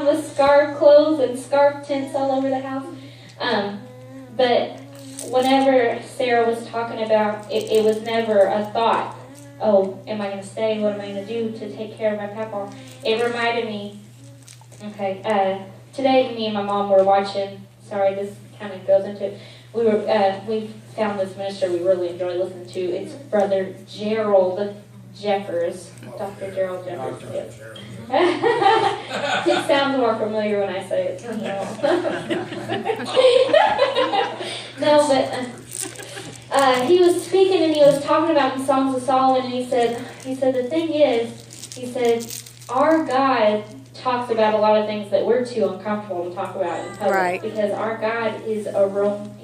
around with scarf clothes and scarf tints all over the house. But whenever Sarah was talking about, it was never a thought, oh, am I going to stay? What am I going to do to take care of my PawPaw? It reminded me, okay, today me and my mom were watching, sorry, this kind of goes into it. We found this minister we really enjoy listening to. It's Brother Gerald Jeffers, Dr. Gerald Jeffers. It sounds more familiar when I say it. No, but he was speaking and he was talking about the Songs of Solomon, and he said the thing is, he said, our God talks about a lot of things that we're too uncomfortable to talk about in public, right? Because our God is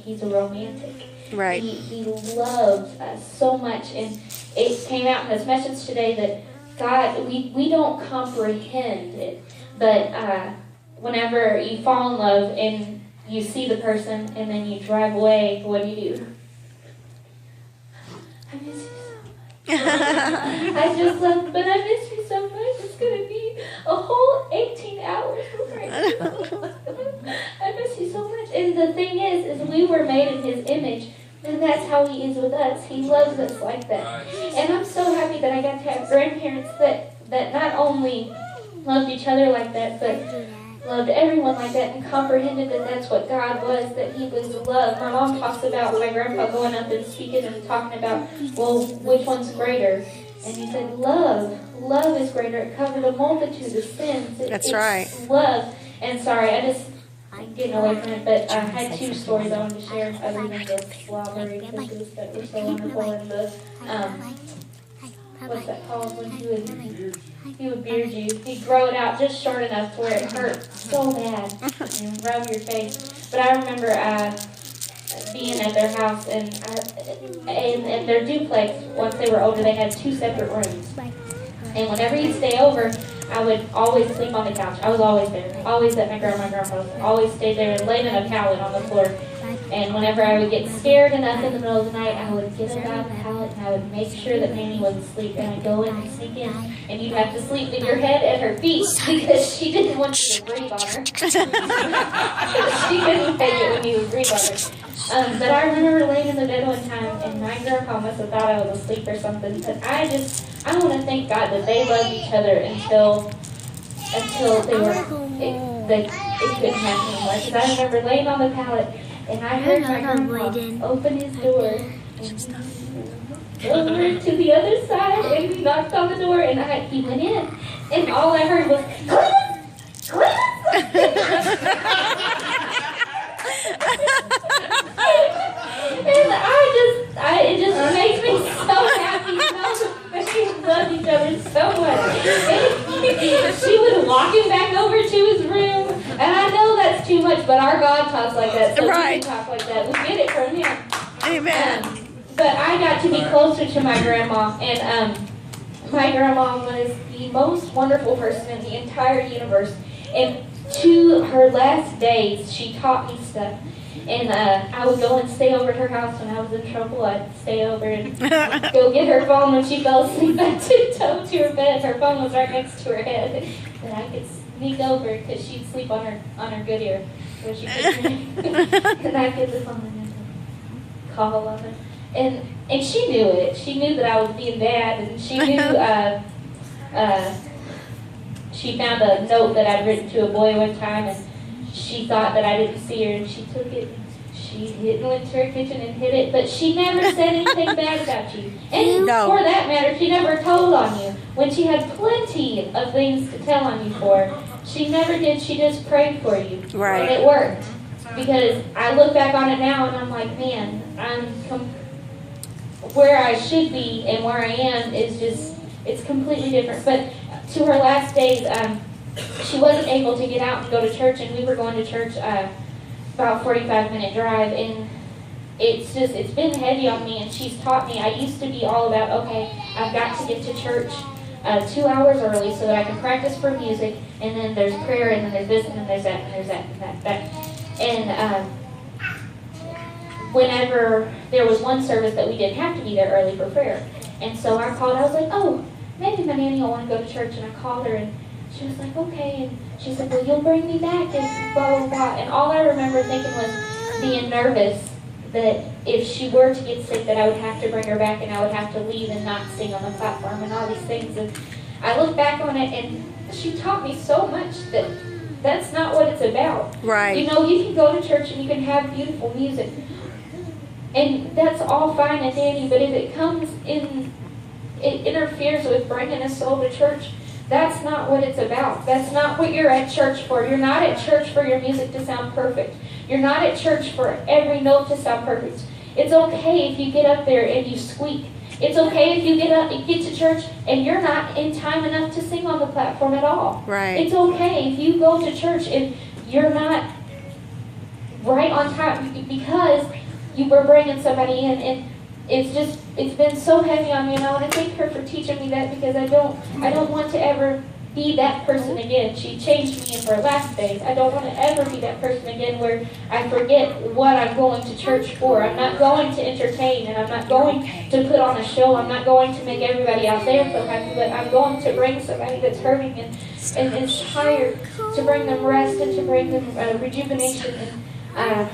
he's a romantic. Right. He loves us so much, and it came out in this message today that God, we don't comprehend it, but whenever you fall in love and you see the person and then you drive away, what do? I miss you so much. I just love, but I miss you so much. It's going to be a whole 18 hours right now. I miss you so much. And the thing is we were made in His image. And that's how He is with us. He loves us like that. And I'm so happy that I got to have grandparents that not only loved each other like that, but loved everyone like that and comprehended that that's what God was, that He was love. My mom talks about my grandpa going up and speaking and talking about, well, which one's greater? And he said, love. Love is greater. It covered a multitude of sins. That's right. Love. And sorry, I'm getting away from it, but I had two stories I wanted to share other than the strawberry cookies that were so wonderful, and the, what's that called, when he would beard you. He'd grow it out just short enough to where it hurt so bad and rub your face. But I remember being at their house, and their duplex, once they were older, they had two separate rooms. And whenever he'd stay over, I would always sleep on the couch. I was always there. Always at my grandma's. Always stayed there and laid in a pallet on the floor. And whenever I would get scared enough in the middle of the night, I would get up out of the pallet and I would make sure that Nanny wasn't asleep. And I'd go in and sneak in. And you'd have to sleep with your head at her feet because she didn't want you to breathe on her. She couldn't take it when you would breathe on her. But I remember laying in the bed one time, and my grandpa must have thought I was asleep or something. But I want to thank God that they loved each other until it couldn't happen anymore. Because I remember laying on the pallet, and I heard my grandpa open his door and over to the other side, and he knocked on the door, and he went in, and all I heard was, and it just makes me so happy to know that they love each other so much. And she would walk him back over to his room, and I know that's too much, but our God talks like that, so right. We can talk like that. We get it from Him. Amen. But I got to be closer to my grandma, and my grandma was the most wonderful person in the entire universe. And to her last days, she taught me stuff. And I would go and stay over at her house when I was in trouble. I'd stay over and go get her phone when she fell asleep. I'd tiptoe to her bed. Her phone was right next to her head. And I could sneak over because she'd sleep on her good ear. So she could and I'd get the phone and call on her. And she knew it. She knew that I was being bad. And she knew she found a note that I'd written to a boy one time, and she thought that I didn't see her, and she took it. She went to her kitchen and hid it, but she never said anything bad about you. And for that matter, she never told on you. When she had plenty of things to tell on you for, she never did. She just prayed for you. Right. And it worked. Because I look back on it now, and I'm like, man, where I should be and where I am is just, it's completely different. But to her last days, she wasn't able to get out and go to church, and we were going to church about 45-minute drive, and it's been heavy on me, and she's taught me. I used to be all about, okay, I've got to get to church 2 hours early so that I can practice for music, and then there's prayer, and then there's this, and then there's that, and there's that, and that. And whenever there was one service that we didn't have to be there early for prayer, and so I called, I was like, oh, maybe my nanny will want to go to church, and I called her, and she was like, okay. And she said, well, you'll bring me back and blah, blah, blah. And all I remember thinking was being nervous that if she were to get sick that I would have to bring her back and I would have to leave and not sing on the platform and all these things. And I look back on it and she taught me so much that that's not what it's about. Right. You know, you can go to church and you can have beautiful music. And that's all fine and dandy, but if it comes in, it interferes with bringing a soul to church, that's not what it's about. That's not what you're at church for. You're not at church for your music to sound perfect. You're not at church for every note to sound perfect. It's okay if you get up there and you squeak. It's okay if you get to church and you're not in time enough to sing on the platform at all. Right. It's okay if you go to church and you're not right on time because you were bringing somebody in, and it's been so heavy on me, and I want to thank her for teaching me that, because I don't want to ever be that person again. She changed me in her last days. I don't want to ever be that person again where I forget what I'm going to church for. I'm not going to entertain, and I'm not going to put on a show. I'm not going to make everybody out there feel happy, but I'm going to bring somebody that's hurting and is tired, to bring them rest and to bring them rejuvenation. And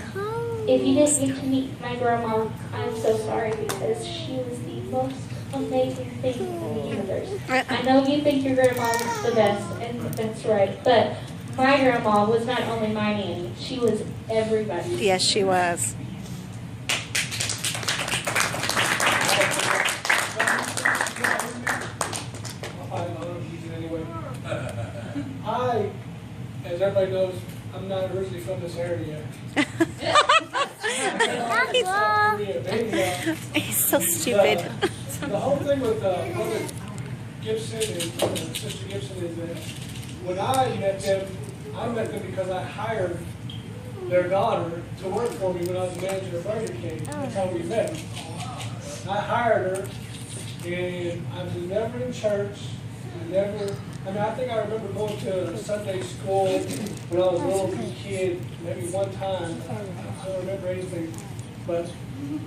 if you didn't get to meet my grandma, I'm so sorry, because she was the most amazing thing in the universe. I know you think your grandma was the best, and that's right, but my grandma was not only my nanny, she was everybody's. Yes, she was. As everybody knows, I'm not originally from this area. He's so stupid. The whole thing with Brother Gibson and Sister Gibson is that when I met them because I hired their daughter to work for me when I was manager of Burger King. That's how we met. I hired her, and I was never in church. I think I remember going to Sunday school when I was a little kid, maybe one time. I don't remember anything. But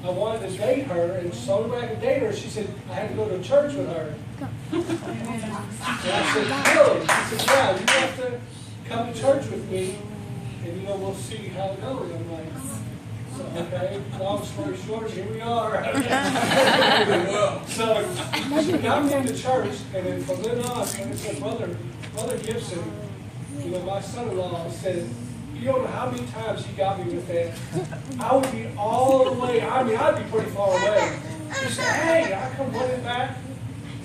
I wanted to date her, and so when I could date her, she said I had to go to church with her. And I said, really? She said, yeah, you have to come to church with me, and we'll see how it goes. I'm like, so, okay, long story short, here we are. So she got me into church, and then from then on, like I said, Brother Gibson, my son-in-law, said, you don't know how many times he got me with that. I would be all the way, I'd be pretty far away. He said, hey, I come running back.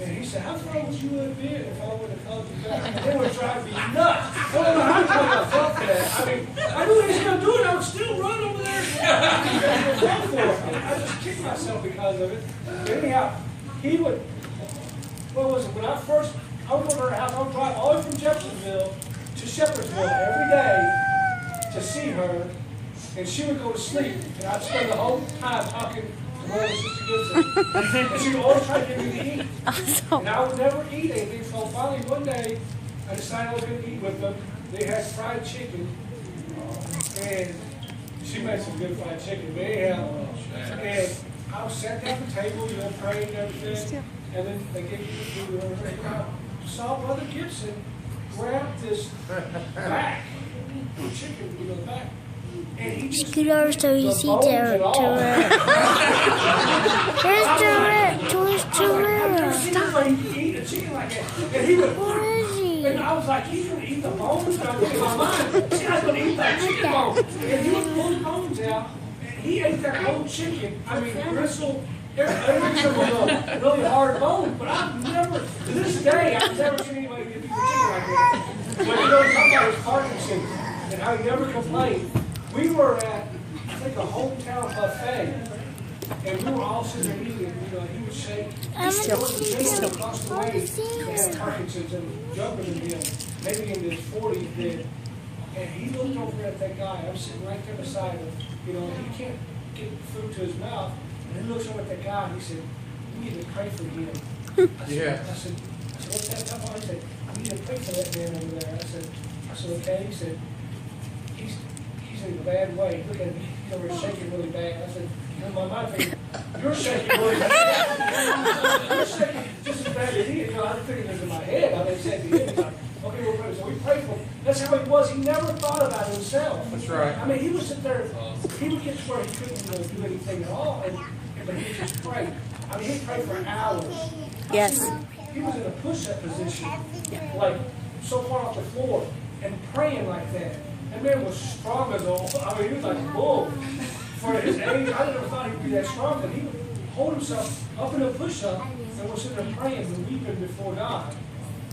And he said, how far would you have been if I would have called you back? And they would drive me nuts. I don't know how I felt that. I knew he was going to do it. I would still run over there. I just kicked myself because of it. But anyhow, he would, what was it? When I would go to her house, I would drive all the way from Jeffersonville to Shepherdsville every day to see her. And she would go to sleep. And I'd spend the whole time talking to her and Sister Gibson. And she would always try to get me to eat. Awesome. And I would never eat anything. So finally one day, I decided I was going to eat with them. They had fried chicken. And she made some good fried chicken. But anyhow, and I was sat down at the table, praying and everything. And then they gave me the food and everything. I saw Brother Gibson grab this back, chicken, the back. And he just, Scooter, so you see Terror. Where's Terror? Where's Terror? Eat a chicken like that. And he would, Where is he? and I was like, he's going to eat the bones. And I was in my mind, this guy's going to eat that chicken bone. And he would pull the bones out, and he ate that whole chicken. Gristle. Everything was a really hard bone. But I've never, to this day, I've never seen anybody get a piece of chicken like that. But talking about his Parkinson's and how he never complained. We were at, I think, a hometown buffet, and we were all sitting there eating. He was shaking. There was a gentleman across the way that had Parkinson's and younger than him, maybe in his 40s then. And he looked over at that guy. I'm sitting right there beside him. He can't get food to his mouth. And he looks over at that guy and he said, "We need to pray for him." I said, "What's that talking about?" He said, "We need to pray for that man over there." I said, "Okay." He said, He's in a bad way. Look at him. He's over shaking really bad. I said, in my mind, thinking, you're shaking really bad. You're shaking just as bad as he is. I'm thinking this in my head. I said to him, Okay, we'll pray. So we prayed for him. That's how he was. He never thought about himself. That's right. I mean, he would sit there. He would get to where he couldn't do anything at all, but he would just pray. I mean, he'd pray for hours. Yes. He was in a push-up position, like so far off the floor, and praying like that. That man was strong as all. I mean, he was like bull for his age. I never thought he'd be that strong, but he would hold himself up in a push-up and was sitting there praying and weeping before God.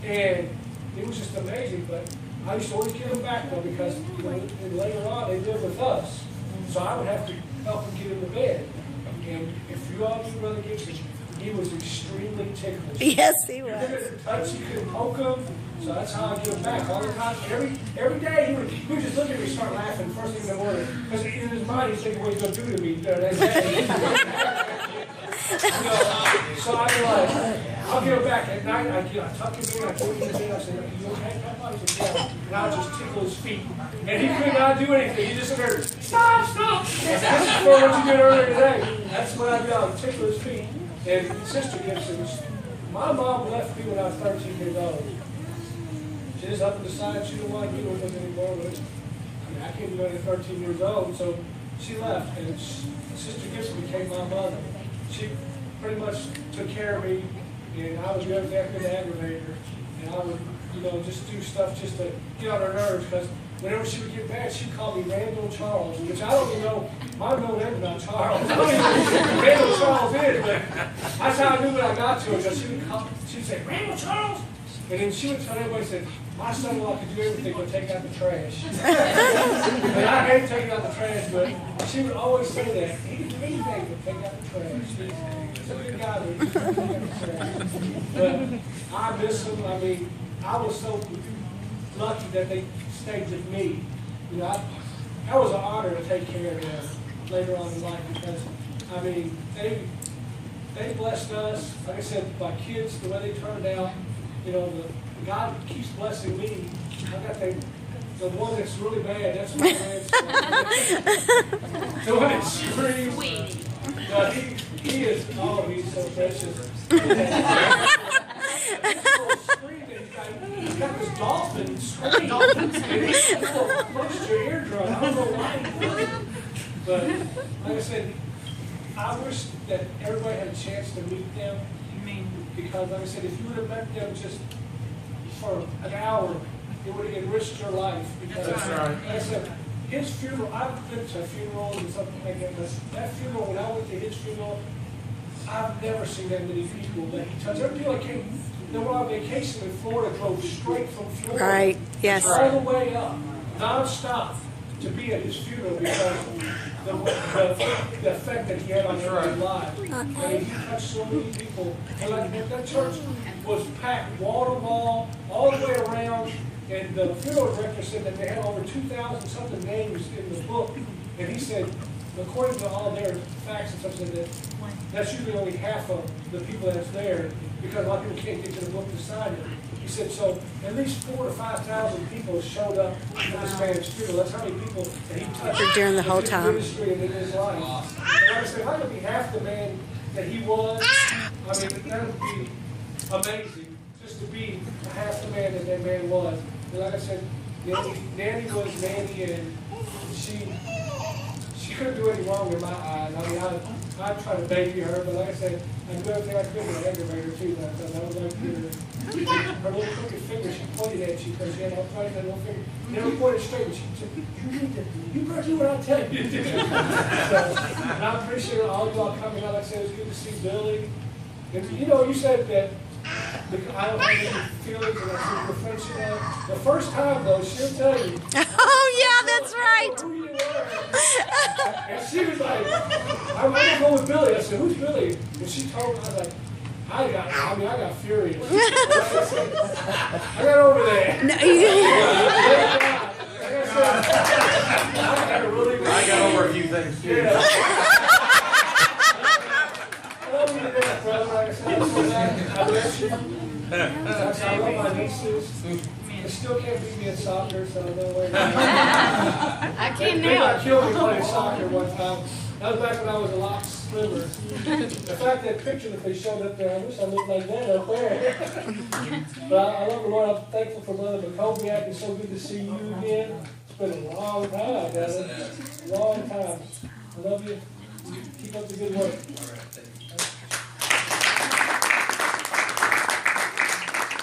And it was just amazing. But I used to always get him back though, because later on they lived with us, so I would have to help him get into bed. And if you all knew Brother Gibson, he was extremely ticklish. Yes, he You was. couldn't touch, you couldn't poke him. So that's how I get him back all the time. Every day he would just look at me and start laughing first thing in the morning. Because in his mind he's thinking what he's going to do to me that day. So I'm like, I'll get him back at night. I tuck him in, I put him in the bed. I said, "Are you okay, Papa?" He said, "Yeah." And I would just tickle his feet. And he could not do anything. He just said, "Stop. This is for what you did earlier today." That's what I do. I would tickle his feet. And Sister Gibson, my mom left me when I was 13 years old. She just up and decided she didn't want to be with us anymore. But I mean, I couldn't do it at 13 years old, so she left. And Sister Gibson became my mother. She pretty much took care of me, and I would do everything I could to aggravate her. And I would, just do stuff just to get on her nerves, because whenever she would get mad, she'd call me Randall Charles, which I don't even know. My middle name is not Charles. I don't even know who Randall Charles is, but that's how I knew when I got to her. Because she'd say, "Randall Charles," and then she would tell everybody, said, "My son-in-law could do everything but take out the trash." And I hate taking out the trash, but she would always say that. He didn't do anything but take out the trash. He's a good guy, but he didn't take out the trash. But I miss him. I mean, I was so lucky that they stayed with me. That was an honor to take care of them later on in life, because, I mean, they blessed us. Like I said, my kids, the way they turned out, God keeps blessing me. I got the one that's really bad. That's my grandson. The one that screams. He is, he's so precious. He's got this dolphin scream. And he's close to your eardrum. I don't know why. But like I said, I wish that everybody had a chance to meet them. Because like I said, if you would have met them just for an hour, it would have enriched your life. Because That's right. Like I said, his funeral, I've been to funerals and something like that, but that funeral, when I went to his funeral, I've never seen that many people that he touched. Every people that came, they were on vacation in Florida, drove straight from Florida. Right, yes. All the way up, non-stop, to be at his funeral because the effect that he had on everyone's lives. I mean, he touched so many people. And like that church was packed wall to wall, all the way around. And the funeral director said that they had over 2,000 something names in the book. And he said, according to all their facts and stuff, that that's usually only half of the people that's there, because a lot of people can't get to the book to sign it. He said, so at least 4,000 to 5,000 people showed up for this man's funeral. That's how many people that he touched During the whole time. in his ministry and in his life. And like I said, if I could be half the man that he was, I mean, that would be amazing, just to be half the man that that man was. And like I said, Nanny was Nanny, and she couldn't do any wrong in my eyes. I mean, I tried to baby her, but like I said, I do everything I could to aggravate her too. That was like her little crooked finger. She pointed at you because she had arthritis in her little finger. Never pointed straight. And she said, "You better do what I tell you to do." And I appreciate all of y'all coming out. Like I said, it was good to see Billy. And you said that I don't have any feelings, and I said your friendship. The first time though, she'll tell you. Oh, yeah, that's right. Who you were. And she was like, I'm going to go with Billy. I said, "Who's Billy?" And she told me, I was like, I got furious. I got over that. No, I got over a few things too. Yeah. I love you to death, brother. Like I said, I bless you. I love my nieces. They still can't beat me at soccer, so no way. I can They now. got killed me playing soccer one time. That was back when I was a lot sliver. In fact, that picture that they showed up there, I wish I looked like that up there. But I love the Lord. I'm thankful for Brother McCobiac. It's so good to see you again. It's been a long time, brother. Long time. I love you. Keep up the good work.